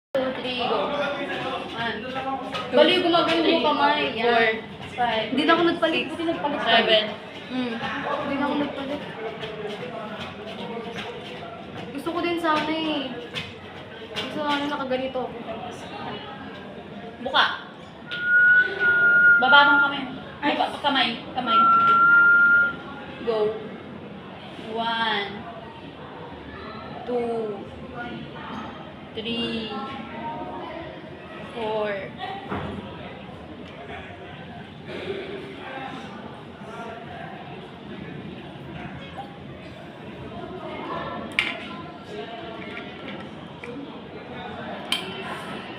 2, 3, go. 1. Bali, gumagano mo kamay. 4, 5. Hindi na ako nagpalit. Buti nagpalit. 7. Hindi na ako nagpalit. Gusto ko din sana eh. Gusto ko nakaganito. Buka. Baba mo kamay. Kamay. Kamay. Go. 1, 2, 3, 4.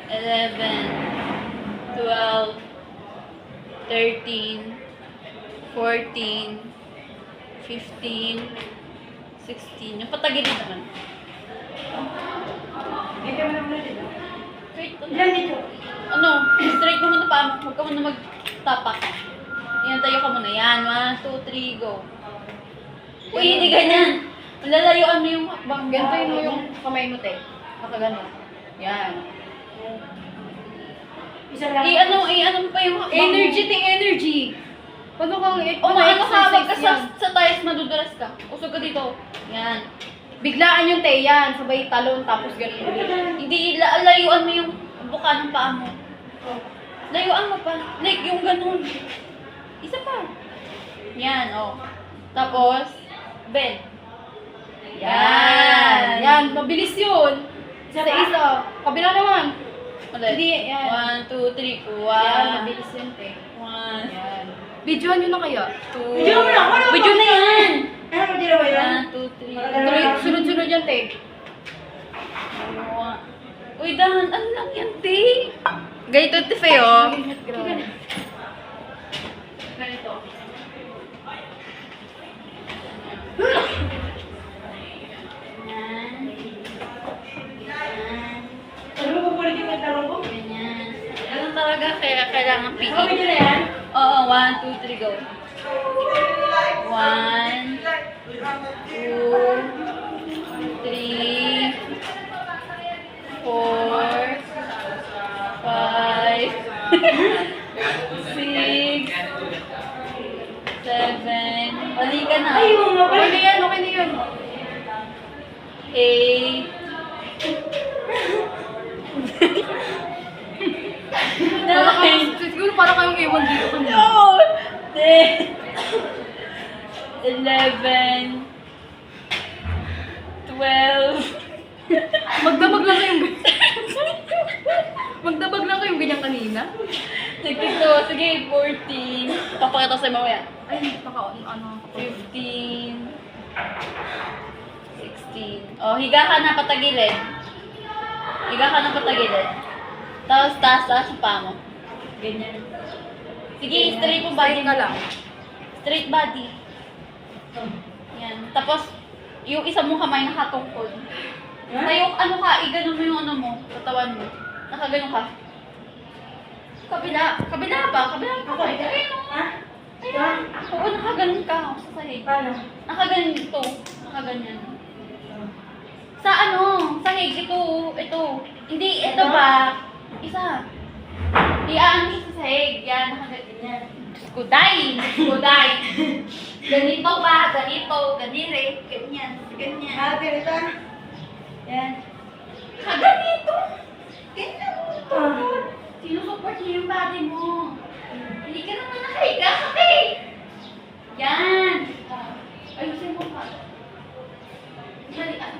Eleven, 12, 13, 14, 15, 16. Yung patagilid naman. Ito mo naman dito. Straight to Ilan dito? Ano? Straight mo muna pa. Huwag ka muna magtapak. Yan, tayo ka muna. Yan. 1, 2, 3, go. Uy, hindi ganyan. Malalayuan mo yung hakbang. Gantuin mo yung kamay mo, te. Nakagano. Yan. Isa lang. I-ano mo pa yung hakbang mo. Energy, te, energy. Paano kang O, ano ka, wag ka yan? sa tires, madudulas ka. Usog ka dito. Yan. Biglaan yung te, yan. Sabay talon, tapos ganun ulit. Hindi, layuan mo yung buka ng paa mo. Layuan mo pa. Like, yung ganun. Isa pa. Yan, oh. Tapos, bend. Yan. Yan, mabilis yun. Isa Sa pa? isa. Kabila naman. Ulit. Hindi, yan. 1, 2, 3. Yan, 1, mabilis yun, te. 1, Yan. Videoan nyo na kaya? 2. Video mo na, wala pa. Video na yan. Ano mo dito ba yan? 1, 2, 3. Tuloy, sunod-sunod yan, te. Uy, dahan. Ano lang yan, te? Ganito, Tife, oh. Ganito. Yan. Yan. Ano mo pupulit yung pantalon ko? Ganyan. Ganun talaga, kaya kailangan Ako pigil. video na yan? Oo, 1, 2, 3, go. 1, 2, 3, 4, 5, 6, 7, mali ka na. Ay, yung mga pala. Okay na yan, okay na yun. 8, Para kayong, siguro para kayong ewan dito kanina. no, 10, 11, 12, Magdamag lang kayong Magdamag lang kayong ganyan kanina. sige, sige, 14, papakita ko sa'yo mamaya. Ay, ano. 15, 16. Oh, higa ka na patagilid. Higa ka na patagilid. Tapos taas yung paa mo. Ganyan. Sige, straight mo body Ka lang. Straight body. Yan. Tapos, yung isa mong kamay nakatungkod. Tayo, ano ka, iganon mo yung ano mo, katawan mo. Nakaganon ka. Kabila pa. Ako? Ayun, Ha? ayun. Oo, nakaganon ka. Sa sahig. Paano? Nakaganito. Nakaganyan. Sa ano? Sahig. Ito. Hindi, ito ba? Isa. Iaan mo sa sahig. Yan, nakaganyan. Kuday. Ganito ba? Ganito. Ganire. Ganyan. Ganyan. Ah, ganito. Yan. Ganito. Ganyan. Ah. Sinusupport niyo yung body mo. Hindi ka naman nakahiga kasi. Yan. Ayusin mo pa. Dali, ano?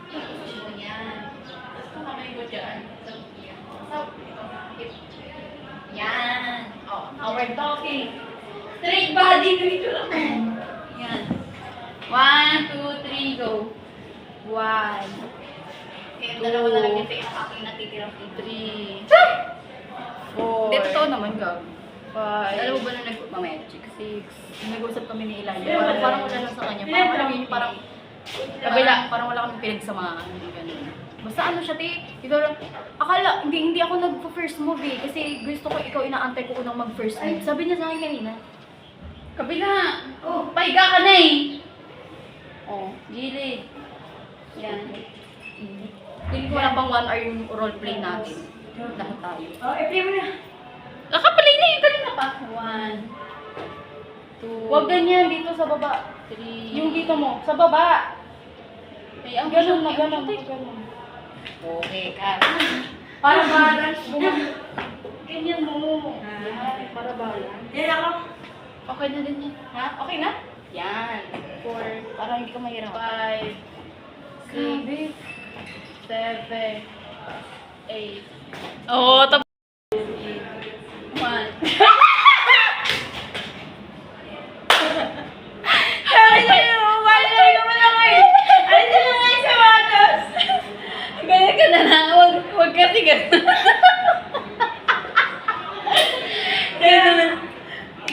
Ayusin mo yan. Tapos kamay mo dyan. Yan. Oh, now we're talking. Straight body, ganito lang. Yan. 1, 2, 3, go. 1. Kaya dalawa na lang yung aking natitirang 3. 4. Hindi, totoo naman, Gab. 5. Alam mo ba na mamaya, chick 6. Nag-usap kami ni Ilan. Parang wala lang sa kanya. Parang alam yun, parang kabila, parang wala kami pinagsamahan. Hindi ganun. Basta ano siya, te, ikaw lang, akala, hindi ako nag-first move eh. Kasi gusto ko ikaw inaantay ko unang mag-first move. Sabi niya sa akin kanina. Kabila. Oh, pahiga ka na eh. Oh, gilid. Yan. Hindi ko lang bang 1 hour yung roleplay natin. Lahat tayo. Oh, i-play mo na. Nakaplay na yung kanina pa. 1, 2, Huwag ganyan dito sa baba. 3. Yung dito mo, sa baba. Ay, ang Ganun na, siya- ganun. Ganun. Okay ka. Para balance mo. Ganyan mo. Para balance. Yan ako. Okay na din yan. Ha? Okay na? Yan. 4, Para hindi ka mahirap. 5, 6, Grabe. 7, 8. Oo, tapos. 1. Sabi sa'yo, umali ka mo lang eh. Ano sila nga yung sapatos? Ganyan ka na na. Huwag kasi ganun. Ganun.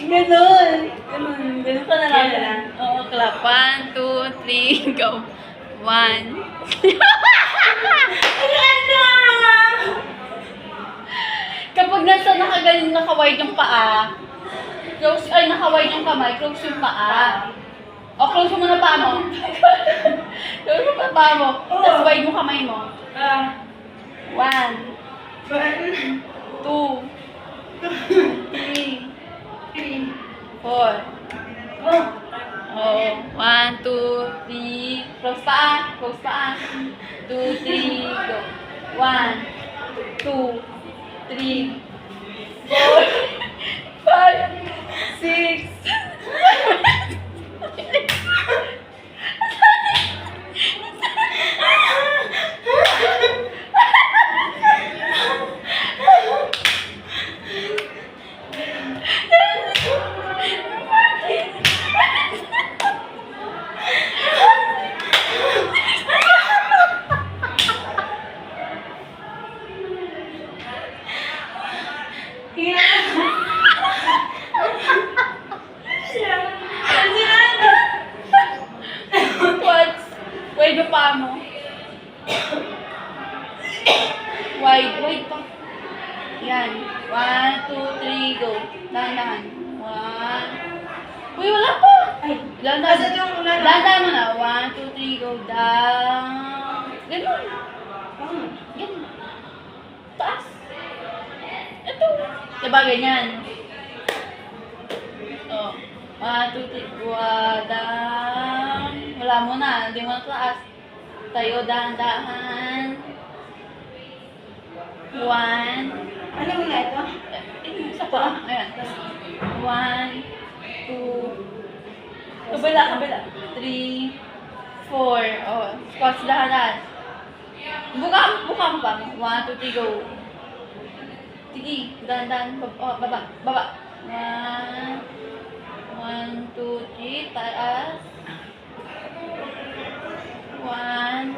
Ganun. Ganun ka na lang. Ganun lang. Oo, clap. 1, 2, 3, go. 1. Kapag nasa nakagaling naka-wide yung paa, naka-wide yung kamay, close yung paa. O, close mo muna paa mo. Close mo pa paa mo. Tapos wide mo kamay mo. 1, 2, 3, 4. Oo. 1, 2, 3. Close paa. Close paa. 2, 3, go. 1, 2, 3, 4, 5, 6. What? Wide yung paa mo. Wide pa. Yan. 1, 2, 3, go. Dahan-dahan. 1. Uy, wala pa. Ay, Dahan-dahan. asa yung una na? Dahan-dahan mo na. 1, 2, 3, go. Down. Ganun. Ganun. Taas. Ito. Diba ganyan? Oh. 1, 2, 3. Down. Wala mo na. Hindi mo na taas. Tayo, dahan-dahan. 1. Ano mo na ito? Isa pa. Ayan. 1, 2, kabila. 3, 4. Oh, squats dahan-dahan. Buka mo pa. 1, 2, 3, go. Sige, dahan-dahan. Baba. 1, 2, 3, taas. 1,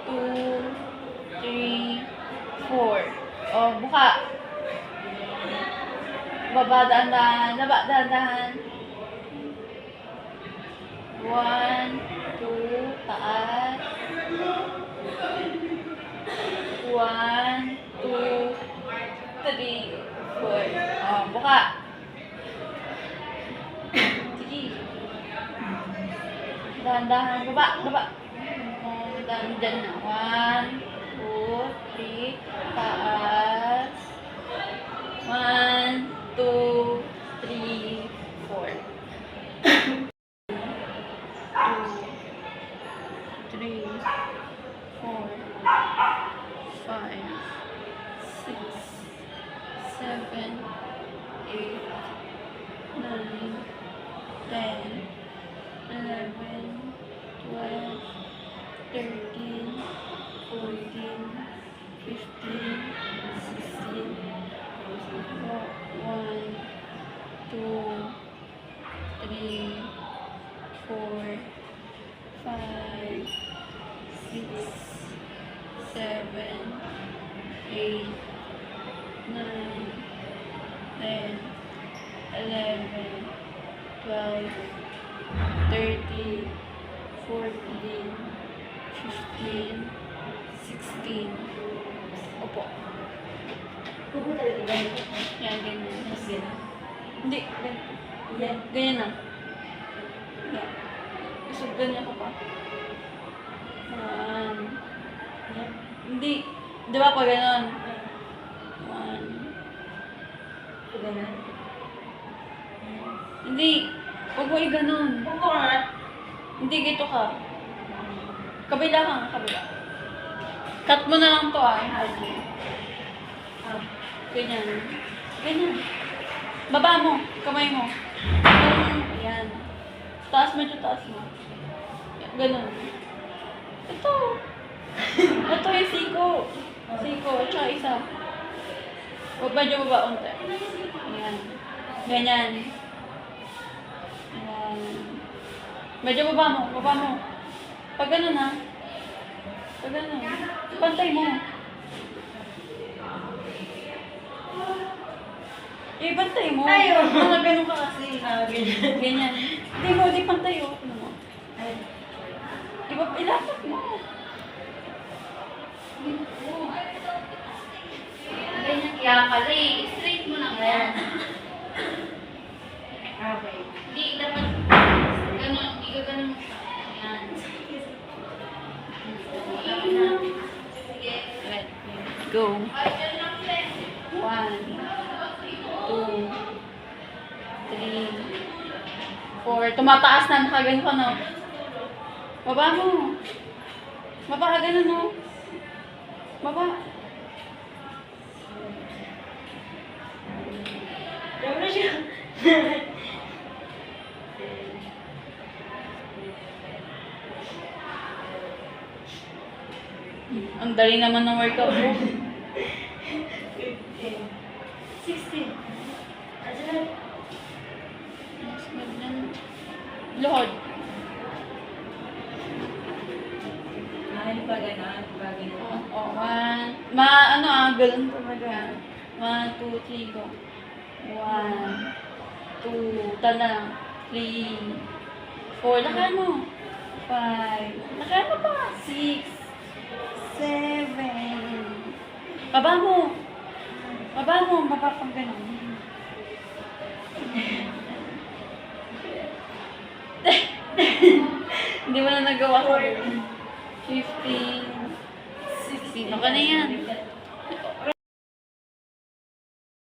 2, 3, 4. Oh, buka. Baba, dahan-dahan. Baba, dahan-dahan. 1, 2, taas. 1, 2, 3, 4. Oh, buka. Sige. Dahan-dahan. Baba. Dahan dyan na. 1, 2, 3, taas. 1, 2, 3, 4. 2, 3, 4, 5, 6, 7, 8, 9, 10, 11, 12, 13, 14, 15, 16, 1, 2, 3, 4, 5, 6, 7, 8, 9, 10, 11, 12, 13, 14, 15, 16. Opo. Yan, ganyan. Hindi, ganyan. Ganyan na. Yan. Isog ganyan ko pa. 1, Hindi. Di ba pag ganon? 1. Ganun. Hindi. Huwag mo i-ganon. Upo ka nga. Hindi, gito ka. Kabila ka, kabila. Cut mo na lang to ah. Ganyan. Ganyan. Baba mo. Kamay mo. Ayan. Taas medyo taas mo. Ganun. Ito. Ito yung siko. Siko. Tsaka isa. O, medyo baba unti. Ayan. Ganyan. Ayan. Medyo baba mo. Baba mo. Pag ganun ha. Pag ganun. Pantay mo. Ibantay mo. Ayaw. Mga ganun ka kasi. Ganyan. Ganyan. Hindi mo, di pantay oh. Ano mo? Ay. Ilapat mo. Ganyan kaya pala eh. Straight mo lang yan. Okay. Hindi, dapat ganun. Igaganon mo siya. Yan. Sige. Let's go. 1, 2, 3, 4. Tumataas na. Nakagano ka na. Baba mo. Baba ka ganun no. Baba. Diyan na siya. Ang dali naman ng workout mo. 16. Ayan. Lohod. Ay, pa ganun. Pa ganun. Oh, one. Ano ganun talaga. 1, 2, 3, go. 1, 2, talang. 3, 4. Lakayan mo. 5. Lakayan mo pa. 6, 7. Baba mo. Baba mo. Baba pang ganun. Hindi mo na nagawa ko. 15, 16. Okay na yan.